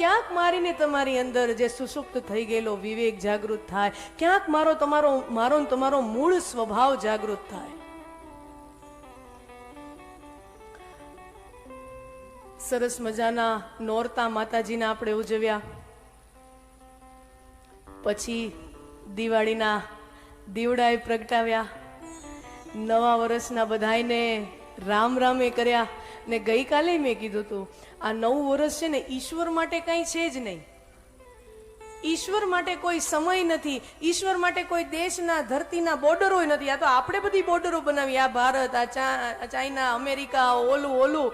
ક્યાંક મારીને તમારી અંદર જે સુષુપ્ત થઈ ગયેલો વિવેક જાગૃત થાય, ક્યાંક મારો ને તમારો મૂળ સ્વભાવ જાગૃત થાય. સરસ મજાના નોરતા માતાજીના આપણે ઉજવ્યા. પછી દિવાળીના દીવડાએ પ્રગટાવ્યા. નવા વર્ષના બધાયને રામ રામે કર્યા. ને ગઈકાલે મેં કીધું હતું, આ નવું વર્ષ છે ને ઈશ્વર માટે કંઈ છે જ નહીં. ઈશ્વર માટે કોઈ સમય નથી, ઈશ્વર માટે કોઈ દેશના ધરતીના બોર્ડરો નથી. આ તો આપણે બધી બોર્ડરો બનાવી, આ ભારત, આ ચાઇના, અમેરિકા, ઓલું.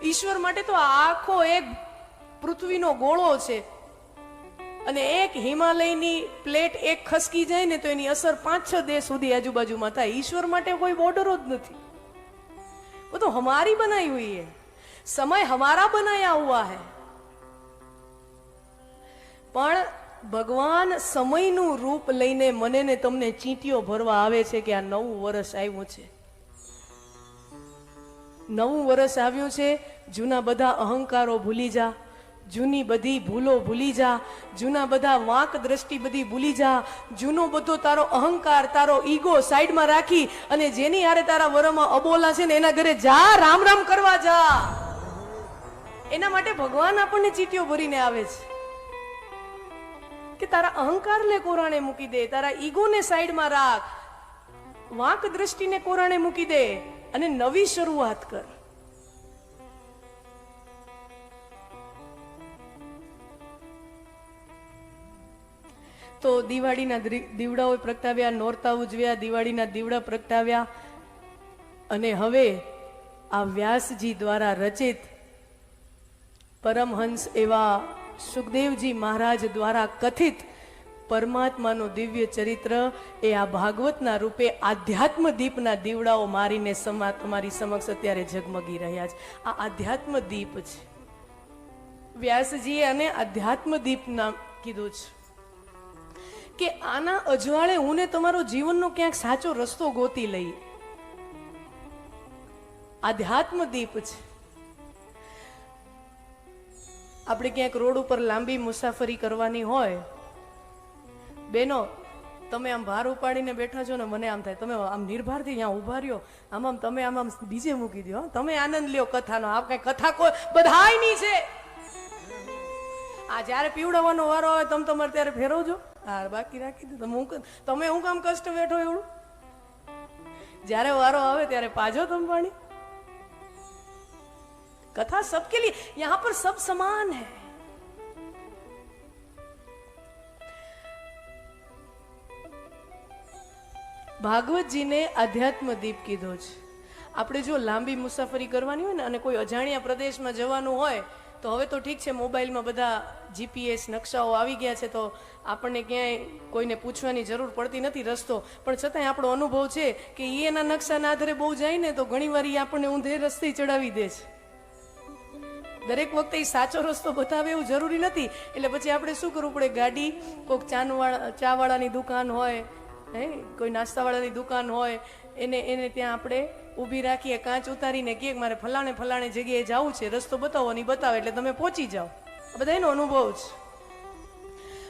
ઈશ્વર માટે તો આખો એક પૃથ્વીનો ગોળો છે. અને એક હિમાલયની પ્લેટ એક ખસકી જાય ને તો એની અસર 5-6 દેશ સુધી આજુબાજુમાં થાય. ઈશ્વર માટે કોઈ બોર્ડરો જ નથી. वो तो हमारी बनाई हुई है, समय हमारा बनाया हुआ है. પણ ભગવાન સમયનું રૂપ લઈને મને ને તમને ચીંટીઓ ભરવા આવે છે કે આ નવું વર્ષ આવ્યું છે. નવું વર્ષ આવ્યું છે. જૂના બધા અહંકારો ભૂલી જા, જૂની બધી ભૂલો ભૂલી જા, જૂના બધા વાંક દ્રષ્ટિ બધી ભૂલી જા, જૂનો બધો તારો અહંકાર, તારો ઈગો સાઈડમાં રાખી અને જેની હારે તારા વરમાં અબોલા છે ને એના ઘરે જા, રામ રામ કરવા જા. એના માટે ભગવાન આપણને ચીટીઓ ભરીને આવે છે કે તારા અહંકારને કોરાણે મૂકી દે, તારા ઈગોને સાઈડમાં રાખ, વાંક દ્રષ્ટિને કોરાણે મૂકી દે અને નવી શરૂઆત કર. તો દિવાળીના દીવડાઓ પ્રગટાવ્યા, નોરતા ઉજવ્યા, દિવાળીના દીવડા પ્રગટાવ્યા. અને હવે આ વ્યાસજી દ્વારા રચિત પરમહંસ એવા સુખદેવજી મહારાજ દ્વારા કથિત પરમાત્માનું દિવ્ય ચરિત્ર એ આ ભાગવતના રૂપે આધ્યાત્મ દીપના દીવડાઓ મારીને તમારી સમક્ષ અત્યારે ઝગમગી રહ્યા છે. આ આધ્યાત્મ દીપ છે. વ્યાસજીએ આને આધ્યાત્મ દીપ નામ કીધું છે કે આના અજવાળે હું ને તમારો જીવનનો ક્યાંક સાચો રસ્તો ગોતી લઈએ. આધ્યાત્મ દીપ છે. આપણે ક્યાંક રોડ ઉપર લાંબી મુસાફરી કરવાની હોય, બેનો તમે આમ ભાર ઉપાડીને બેઠા છો ને મને આમ થાય તમે આમ નિર્ભારથી અહીંયા ઉભા રહ્યો, આમ તમે આમ ડીજે મૂકી દો, તમે આનંદ લ્યો કથાનો. આ કઈ કથા કોઈ બધાયની છે. આ જયારે પીવડાવવાનો વારો આવે તમે તમારે ત્યારે ફેરવજો. હા, બાકી રાખી દો. તમે હું કામ કષ્ટ બેઠો એવડું? જયારે વારો આવે ત્યારે પાજો તમે પાણી. कथा सबके लिए, यहां पर सब समान है. ભાગવતજીને આધ્યાત્મ દીપ કીધો છે. આપણે જો લાંબી મુસાફરી કરવાની હોય ને અને કોઈ અજાણ્યા પ્રદેશમાં જવાનું હોય તો હવે તો ઠીક છે, મોબાઈલમાં બધા જીપીએસ નકશાઓ આવી ગયા છે તો આપણને ક્યાંય કોઈને પૂછવાની જરૂર પડતી નથી રસ્તો. પણ છતાંય આપણો અનુભવ છે કે એના નકશાના આધારે બહુ જાય ને તો ઘણી વાર આપણને ઊંધે રસ્તે ચડાવી દે છે. દરેક વખતે એ સાચો રસ્તો બતાવે એવું જરૂરી નથી. એટલે પછી આપણે શું કરવું પડે, ગાડી કોઈક ચા વાળાની દુકાન હોય, કોઈ નાસ્તાવાળાની દુકાન હોય, એને ત્યાં આપણે ઊભી રાખીએ, કાચ ઉતારીને કે મારે ફલાણે જગ્યાએ જવું છે, રસ્તો બતાવો ને બતાવે એટલે તમે પહોંચી જાઓ. બધા એનો અનુભવ છે.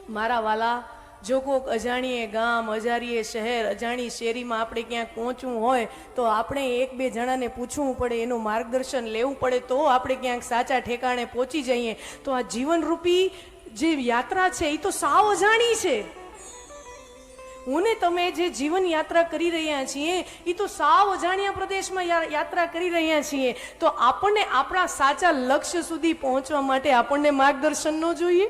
મારા વાલા, જો કોઈક અજાણીએ ગામ, અજાણીએ શહેર, અજાણી શેરીમાં આપણે ક્યાંક પહોંચવું હોય તો આપણે 1-2 જણાને પૂછવું પડે, એનું માર્ગદર્શન લેવું પડે તો આપણે ક્યાંક સાચા ઠેકાણે પહોંચી જઈએ. તો આ જીવનરૂપી જે યાત્રા છે એ તો સાવ અજાણી છે. હું ને તમે જે જીવન યાત્રા કરી રહ્યા છીએ એ તો સાવ અજાણ્યા પ્રદેશમાં યાત્રા કરી રહ્યા છીએ. તો આપણને આપણા સાચા લક્ષ્ય સુધી પહોંચવા માટે આપણને માર્ગદર્શન ન જોઈએ?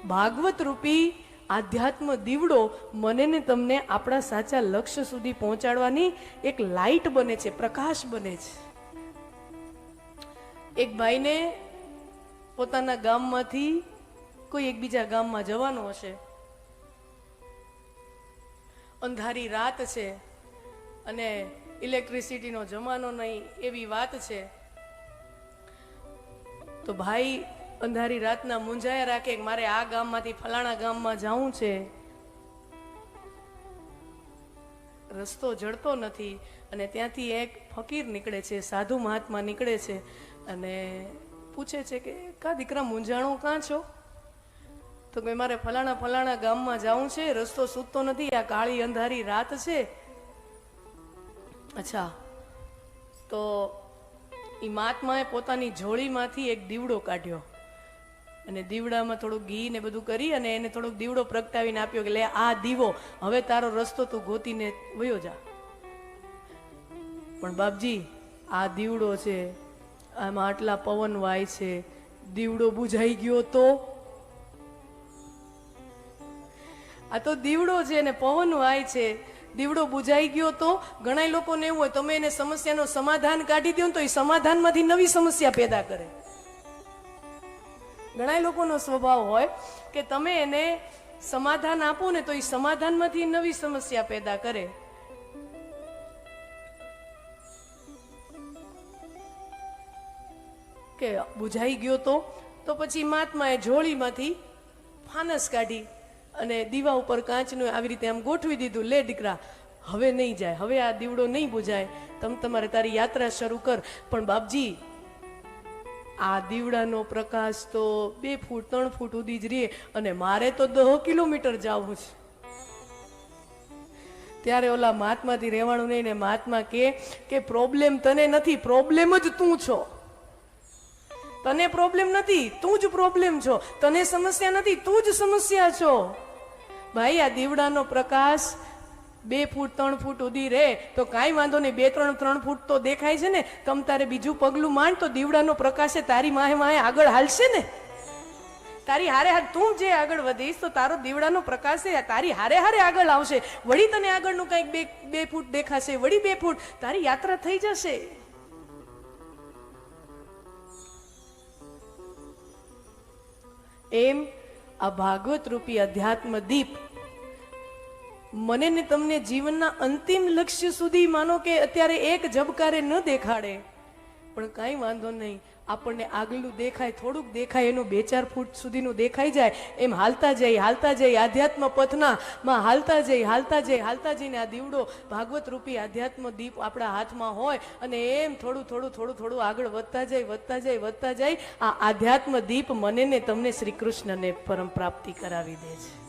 ભાગવત રૂપી આધ્યાત્મ દીવડો મને ને તમને આપણા સાચા લક્ષ્ય સુધી પહોંચાડવાની એક લાઈટ બને છે, પ્રકાશ બને છે. એક ભાઈને પોતાના ગામમાંથી કોઈ એક બીજા ગામમાં જવાનું હશે, અંધારી રાત છે અને ઇલેક્ટ્રિસિટીનો જમાનો નહીં એવી વાત છે. તો ભાઈ અંધારી રાતના મૂંઝાયા રાખે કે મારે આ ગામમાંથી ફલાણા ગામમાં જવું છે, રસ્તો જડતો નથી. અને ત્યાંથી એક ફકીર નીકળે છે, સાધુ મહાત્મા નીકળે છે અને પૂછે છે કે કા દીકરા મૂંઝાણું કાં છો? તો કે મારે ફલાણા ફલાણા ગામમાં જવું છે, રસ્તો સૂતો નથી, આ કાળી અંધારી રાત છે. અચ્છા, તો એ મહાત્માએ પોતાની જોડીમાંથી એક દીવડો કાઢ્યો અને દીવડામાં થોડું ઘી ને બધું કરી અને એને થોડોક દીવડો પ્રગટાવીને આપ્યો કે લે આ દીવો, હવે તારો રસ્તો તું ગોતીને વયો જા. પણ બાપજી, આ દીવડો છે, આમાં આટલા પવન વાય છે, દીવડો બુઝાઈ ગયો તો? આ તો દીવડો છે ને પવન વાય છે, દીવડો બુઝાઈ ગયો તો? ઘણા લોકોને એવું હોય, તમે એને સમસ્યાનો સમાધાન કાઢી દો તો એ સમાધાનમાંથી નવી સમસ્યા પેદા કરે. ઘણા લોકોનો સ્વભાવ હોય કે તમે એને સમાધાન આપો ને તો એ સમાધાનમાંથી નવી સમસ્યા પેદા કરે. કે બુઝાઈ ગયો તો પછી મહાત્માએ જોડીમાંથી ફાનસ કાઢી અને દીવા ઉપર કાચનું આવી રીતે આમ ગોઠવી દીધું. લે દીકરા, હવે નહીં જાય, હવે આ દીવડો નહીં બુઝાય, તમારે તારી યાત્રા શરૂ કર. પણ બાપજી, આ દીવડાનો પ્રકાશ તો 2 ફૂટ 3 ફૂટ સુધી જ રહે અને મારે તો 10 કિલોમીટર જવું છે. ત્યારે ઓલા મહાત્માથી રહેવાનું નહીં ને મહાત્મા કે પ્રોબ્લેમ તને નથી, પ્રોબ્લેમ જ તું છો. તને પ્રોબ્લેમ નથી, તું જ પ્રોબ્લેમ છો. તને સમસ્યા નથી, તું જ સમસ્યા છો. ભાઈ, આ દીવડાનો પ્રકાશ 2 ફૂટ 3 ફૂટ સુધી રહે તો કાંઈ વાંધો નહીં, 2-3 ફૂટ તો દેખાય છે ને. તમ તારે બીજું પગલું માંડ તો દીવડાનો પ્રકાશ તારી માહે માહે આગળ હાલશે ને. તારી હારે હારે તું જે આગળ વધીશ તો તારો દીવડાનો પ્રકાશ તારી હારે હારે આગળ આવશે. વળી તને આગળનું કંઈક 2 ફૂટ દેખાશે, વળી 2 ફૂટ, તારી યાત્રા થઈ જશે. એમ આ ભાગવત રૂપી અધ્યાત્મ દીપ મને ને તમને જીવનના અંતિમ લક્ષ્ય સુધી માનો કે અત્યારે એક ઝબકારે ન દેખાડે, પણ કાંઈ વાંધો નહીં, આપણને આગળનું દેખાય, થોડુંક દેખાય, એનું 2-4 ફૂટ સુધીનું દેખાઈ જાય. એમ હાલતા જઈ આધ્યાત્મ પથમાં હાલતા જઈને આ દીવડો ભાગવત રૂપી આધ્યાત્મ દીપ આપણા હાથમાં હોય અને એમ થોડું આગળ વધતા જાય આ આધ્યાત્મ દીપ મને ને તમને શ્રી કૃષ્ણને પરમ પ્રાપ્તિ કરાવી દે છે.